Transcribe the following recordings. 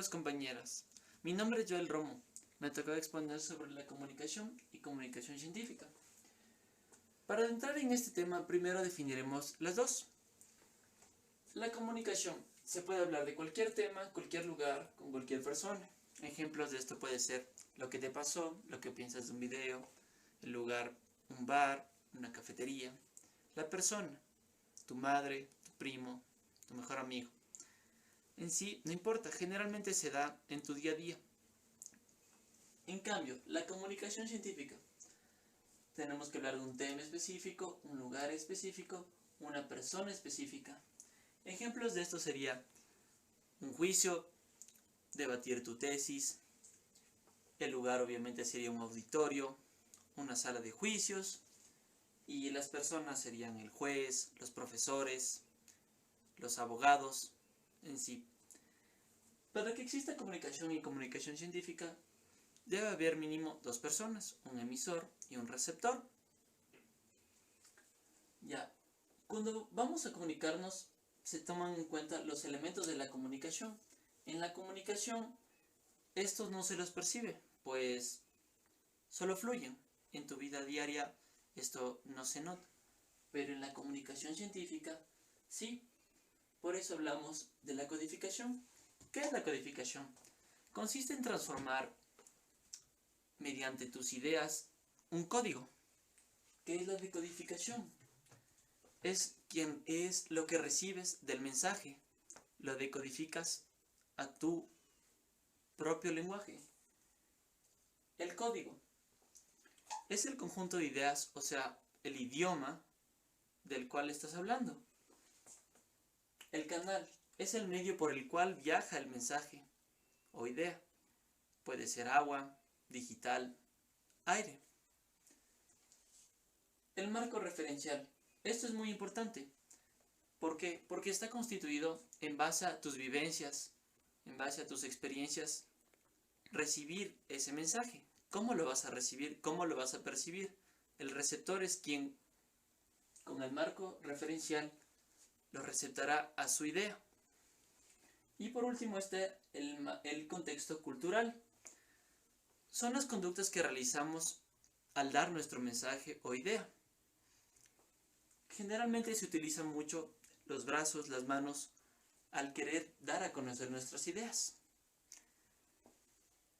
compañeros, compañeras. Mi nombre es Joel Romo. Me tocó exponer sobre la comunicación y comunicación científica. Para entrar en este tema, primero definiremos las dos. La comunicación. Se puede hablar de cualquier tema, cualquier lugar, con cualquier persona. Ejemplos de esto puede ser lo que te pasó, lo que piensas de un video, el lugar, un bar, una cafetería, la persona, tu madre, tu primo, tu mejor amigo. En sí, no importa, generalmente se da en tu día a día. En cambio, la comunicación científica. Tenemos que hablar de un tema específico, un lugar específico, una persona específica. Ejemplos de esto sería un juicio, debatir tu tesis, el lugar obviamente sería un auditorio, una sala de juicios, y las personas serían el juez, los profesores, los abogados en sí. Para que exista comunicación y comunicación científica, debe haber mínimo dos personas, un emisor y un receptor. Ya, cuando vamos a comunicarnos, se toman en cuenta los elementos de la comunicación. En la comunicación, estos no se los percibe, pues solo fluyen. En tu vida diaria, esto no se nota. Pero en la comunicación científica, sí. Por eso hablamos de la codificación. ¿Qué es la codificación? Consiste en transformar mediante tus ideas un código. ¿Qué es la decodificación? Es lo que recibes del mensaje. Lo decodificas a tu propio lenguaje. El código es el conjunto de ideas, o sea, el idioma del cual estás hablando. El canal es el medio por el cual viaja el mensaje o idea. Puede ser agua, digital, aire. El marco referencial. Esto es muy importante. ¿Por qué? Porque está constituido en base a tus vivencias, en base a tus experiencias, recibir ese mensaje. ¿Cómo lo vas a recibir? ¿Cómo lo vas a percibir? El receptor es quien, con el marco referencial, lo receptará a su idea. Y por último está el contexto cultural. Son las conductas que realizamos al dar nuestro mensaje o idea. Generalmente se utilizan mucho los brazos, las manos, al querer dar a conocer nuestras ideas.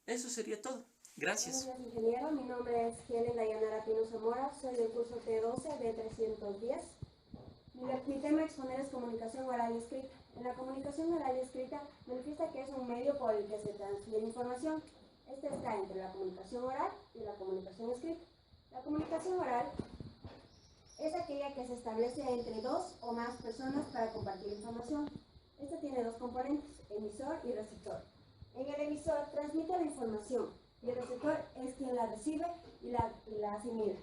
Eso sería todo. Gracias. Buenos días, ingeniero. Mi nombre es Helen Dayanara Pino Zamora. Soy del curso T12 de 310. Mi tema a exponer es comunicación oral y escrita. En la comunicación oral y escrita manifiesta que es un medio por el que se transfiere información. Este está entre la comunicación oral y la comunicación escrita. La comunicación oral es aquella que se establece entre dos o más personas para compartir información. Esta tiene dos componentes, emisor y receptor. En el emisor transmite la información y el receptor es quien la recibe y la asimila.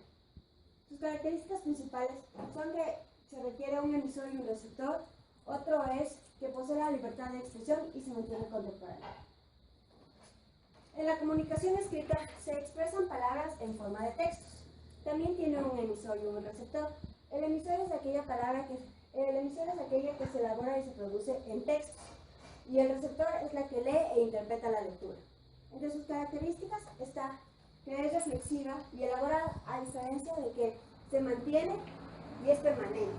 Sus características principales son que se requiere un emisor y un receptor. Otro es que posee la libertad de expresión y se mantiene contemporáneo. En la comunicación escrita se expresan palabras en forma de textos. También tiene un emisor y un receptor. El emisor es aquella que se elabora y se produce en textos. Y el receptor es la que lee e interpreta la lectura. Entre sus características está que es reflexiva y elaborada, a diferencia de que se mantiene y es permanente.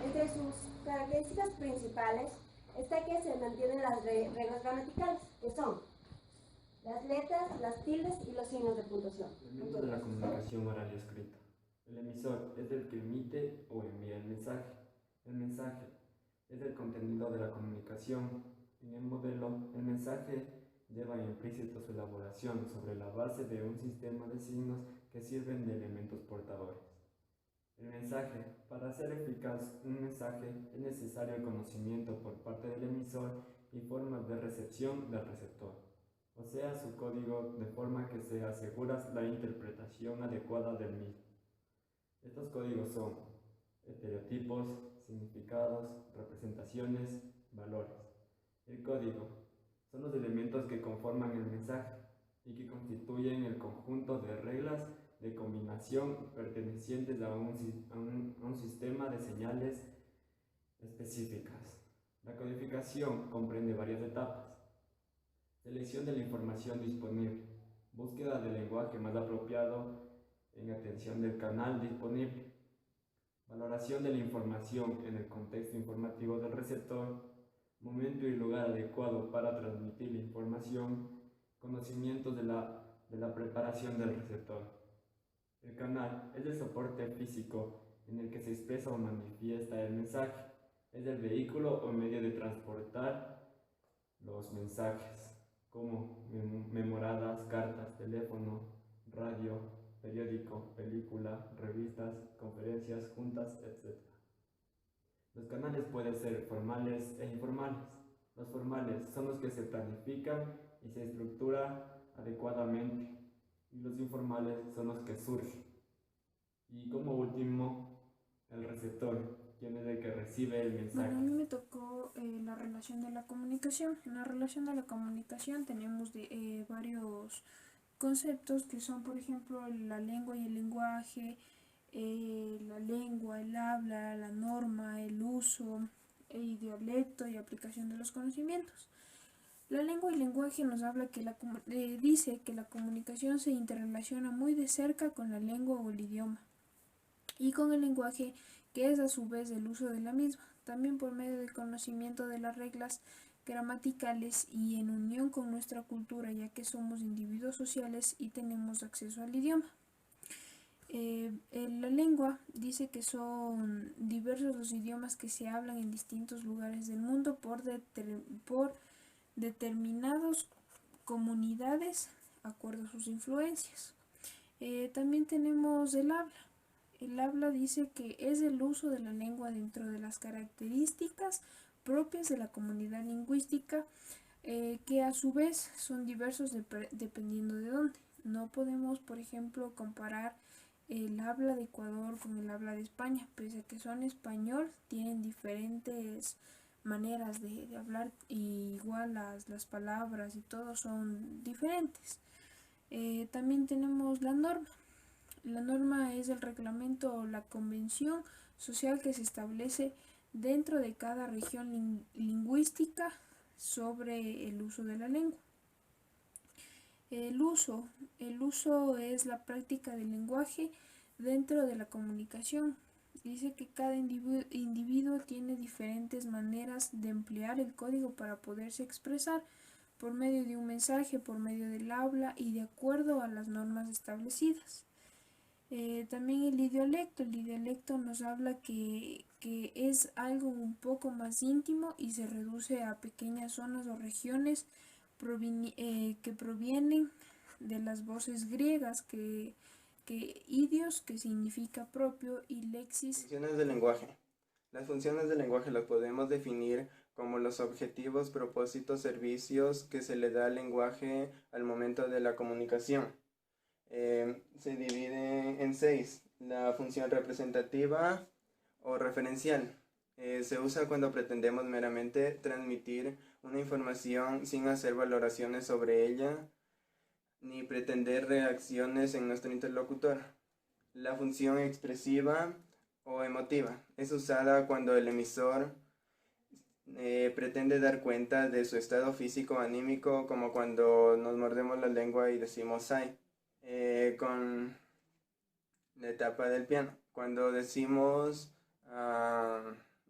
Entre sus características principales está que se mantienen las reglas gramaticales, que son las letras, las tildes y los signos de puntuación. Elementos de la comunicación oral y escrita. El emisor es el que emite o envía el mensaje. El mensaje es el contenido de la comunicación. En el modelo, el mensaje lleva implícito su elaboración sobre la base de un sistema de signos que sirven de elementos portadores. El mensaje. Para hacer eficaz un mensaje es necesario el conocimiento por parte del emisor y formas de recepción del receptor, o sea, su código, de forma que se asegura la interpretación adecuada del mismo. Estos códigos son estereotipos, significados, representaciones, valores. El código son los elementos que conforman el mensaje y que constituyen el conjunto de reglas de combinación pertenecientes a un sistema de señales específicas. La codificación comprende varias etapas. Selección de la información disponible. Búsqueda del lenguaje más apropiado en atención del canal disponible. Valoración de la información en el contexto informativo del receptor. Momento y lugar adecuado para transmitir la información. Conocimiento de la preparación del receptor. El canal es el soporte físico en el que se expresa o manifiesta el mensaje. Es el vehículo o medio de transportar los mensajes, como memoradas, cartas, teléfono, radio, periódico, película, revistas, conferencias, juntas, etc. Los canales pueden ser formales e informales. Los formales son los que se planifican y se estructuran adecuadamente, y los informales son los que surgen. Y como último, el receptor, quien es el que recibe el mensaje. Bueno, a mí me tocó la relación de la comunicación. En la relación de la comunicación tenemos varios conceptos que son, por ejemplo, la lengua y el lenguaje, la lengua, el habla, la norma, el uso, el dialecto y aplicación de los conocimientos. La lengua y lenguaje nos habla que dice que la comunicación se interrelaciona muy de cerca con la lengua o el idioma y con el lenguaje, que es a su vez el uso de la misma, también por medio del conocimiento de las reglas gramaticales y en unión con nuestra cultura, ya que somos individuos sociales y tenemos acceso al idioma. La lengua dice que son diversos los idiomas que se hablan en distintos lugares del mundo por determinadas comunidades, acuerdo a sus influencias. También tenemos el habla. El habla dice que es el uso de la lengua dentro de las características propias de la comunidad lingüística, que a su vez son diversos dependiendo de dónde. No podemos, por ejemplo, comparar el habla de Ecuador con el habla de España, pese a que son español, tienen diferentes maneras de hablar, y igual las palabras y todo son diferentes. También tenemos la norma. La norma es el reglamento o la convención social que se establece dentro de cada región lingüística sobre el uso de la lengua. El uso es la práctica del lenguaje dentro de la comunicación. Dice que cada individuo tiene diferentes maneras de emplear el código para poderse expresar por medio de un mensaje, por medio del habla y de acuerdo a las normas establecidas. También el dialecto nos habla que es algo un poco más íntimo y se reduce a pequeñas zonas o regiones que provienen de las voces griegas, que idios, que significa propio, y lexis. Funciones del lenguaje. Las funciones del lenguaje las podemos definir como los objetivos, propósitos, servicios que se le da al lenguaje al momento de la comunicación. Se divide en 6. La función representativa o referencial. Se usa cuando pretendemos meramente transmitir una información sin hacer valoraciones sobre ella ni pretender reacciones en nuestro interlocutor. La función expresiva o emotiva es usada cuando el emisor pretende dar cuenta de su estado físico o anímico, como cuando nos mordemos la lengua y decimos ay. Con la etapa del piano, cuando decimos a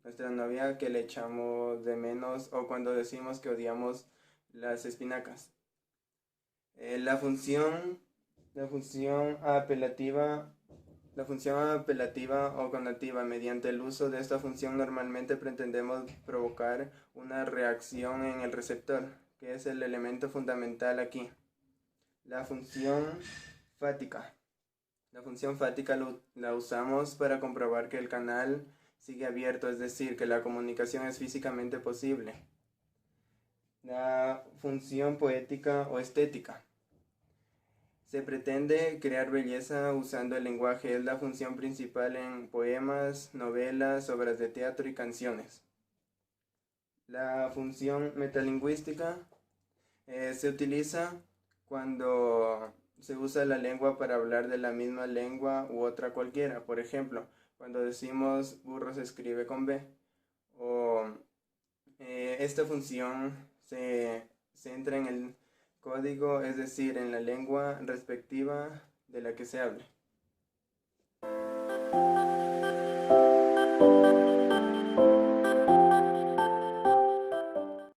nuestra novia que le echamos de menos, o cuando decimos que odiamos las espinacas. La función apelativa o conativa. Mediante el uso de esta función normalmente pretendemos provocar una reacción en el receptor, que es el elemento fundamental aquí. La función fática. La función fática la usamos para comprobar que el canal sigue abierto, es decir, que la comunicación es físicamente posible. La función poética o estética. Se pretende crear belleza usando el lenguaje. Es la función principal en poemas, novelas, obras de teatro y canciones. La función metalingüística se utiliza cuando se usa la lengua para hablar de la misma lengua u otra cualquiera. Por ejemplo, cuando decimos burro se escribe con B. O esta función se centra en código, es decir, en la lengua respectiva de la que se hable.